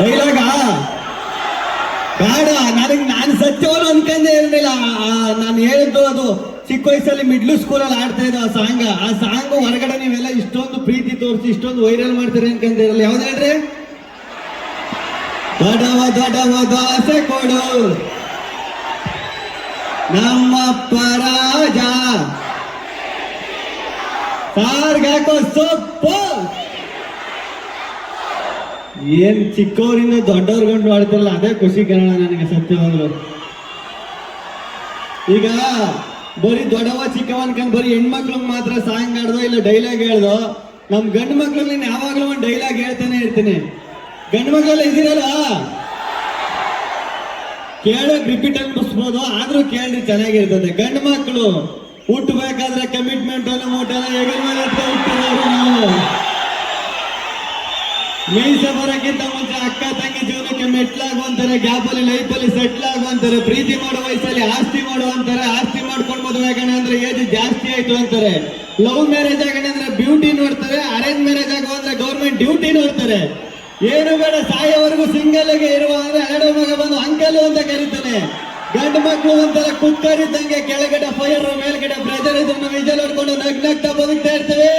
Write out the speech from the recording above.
ಡೈಲಾಗ ಬೇಡ. ನಾನು ಸತ್ಯವನ್ನು ಅನ್ಕೊಂಡೇ ಇರಲಿಲ್ಲ. ನಾನು ಹೇಳಿದ್ದು ಅದು ಚಿಕ್ಕ ವಯಸ್ಸಲ್ಲಿ ಮಿಡ್ಲ್ ಸ್ಕೂಲಲ್ಲಿ ಆಡ್ತಾ ಇದ್ದ ಆ ಸಾಂಗ್ ಹೊರಗಡೆ ನೀವೆಲ್ಲ ಇಷ್ಟೊಂದು ಪ್ರೀತಿ ತೋರಿಸಿ ಇಷ್ಟೊಂದು ವೈರಲ್ ಮಾಡ್ತಾರೆ ಅನ್ಕೊಂತ ಇರಲ್ಲ. ಯಾವ್ದು ಹೇಳ್ರಿ? ದೊಡ್ಡವ ದೊಡ್ಡವ ದೋಸೆ ಕೊಡು ನಮ್ಮಪ್ಪ ರಾಜ ಸಾರ್ಗಾಕೋ ಸೊಪ್ಪು. ಏನ್ ಚಿಕ್ಕವರಿಂದ ದೊಡ್ಡವ್ರ ಗಂಟು ಆಡ್ತಾರಲ್ಲ, ಅದೇ ಖುಷಿ ಕಾರಣ ನನಗೆ ಸತ್ಯವಾಗ್ಲು. ಈಗ ಬರೀ ದೊಡ್ಡವ ಚಿಕ್ಕವ ಅನ್ಕೊಂಡ್ ಬರೀ ಹೆಣ್ಮಕ್ಳಿಗೆ ಮಾತ್ರ ಸಾಂಗ್ ಆಡ್ದೋ ಇಲ್ಲ ಡೈಲಾಗ್ ಹೇಳ್ದೋ. ನಮ್ ಗಂಡು ಮಕ್ಳಲ್ಲಿ ನೀನು ಯಾವಾಗ್ಲೂ ಒಂದು ಡೈಲಾಗ್ ಹೇಳ್ತಾನೆ ಇರ್ತೀನಿ. ಗಂಡು ಮಕ್ಳೆಲ್ಲ ಇದ್ದೀರಲ್ಲ, ಕೇಳಕ್ ರಿಪೀಟ್ ಅನ್ಬಿಸ್ಬೋದು, ಆದ್ರೂ ಕೇಳ್ರಿ ಚೆನ್ನಾಗಿರ್ತದೆ. ಗಂಡು ಮಕ್ಕಳು ಹುಟ್ಟಬೇಕಾದ್ರೆ ಕಮಿಟ್ಮೆಂಟ್ ಅನ್ನು ಮೂಟೆಲ್ಲ ಹೆಗಲ ಮೇಲೆ ಹುಟ್ಟಿದವರು ನಾವು. ಮೀಸೆ ಬರೋಕ್ಕಿಂತ ಮುಂಚೆ ಅಕ್ಕ ತಂಗಿ ಜೀವನಕ್ಕೆ ಮೆಟ್ಲಾಗುವಂತಾರೆ, ಗ್ಯಾಪಲ್ಲಿ ಲೈಫಲ್ಲಿ ಸೆಟ್ಲ್ ಆಗುವಂತಾರೆ, ಪ್ರೀತಿ ಮಾಡೋ ವಯಸ್ಸಲ್ಲಿ ಆಸ್ತಿ ಮಾಡುವಂತಾರೆ, ಆಸ್ತಿ ಮಾಡ್ಕೊಂಡು ಮದುವೆ ಆಗೋಣ ಅಂದ್ರೆ ಏಜ್ ಜಾಸ್ತಿ ಆಯ್ತು ಅಂತಾರೆ, ಲವ್ ಮ್ಯಾರೇಜ್ ಆಗೋಣ ಅಂದ್ರೆ ಬ್ಯೂಟಿ ನೋಡ್ತಾರೆ, ಅರೇಂಜ್ ಮ್ಯಾರೇಜ್ ಆಗೋ ಅಂದ್ರೆ ಗೌರ್ಮೆಂಟ್ ಡ್ಯೂಟಿ ನೋಡ್ತಾರೆ. ಏನು ಬೇಡ ಸಾಯೋವರೆಗೂ ಸಿಂಗಲ್ ಆಗಿ ಇರುವ ಅಂದ್ರೆ ಎರಡು ಮಗ ಬಂದು ಅಂಕಲ್ ಅಂತ ಕರೀತಾನೆ. ಗಂಡು ಮಕ್ಕಳು ಒಂಥರ ಕುಕ್ಕರ್ ಇದ್ದಂಗೆ, ಕೆಳಗಡೆ ಫೈರ್ ಮೇಲ್ಗಡೆ ಪ್ರೆಷರ್ ಇದನ್ನು ವಿಜಲ್ ಹೊಡ್ಕೊಂಡು ನಗ್ನಗ್ತಾ ಬದುಕ್ತಾ ಇರ್ತೇವೆ.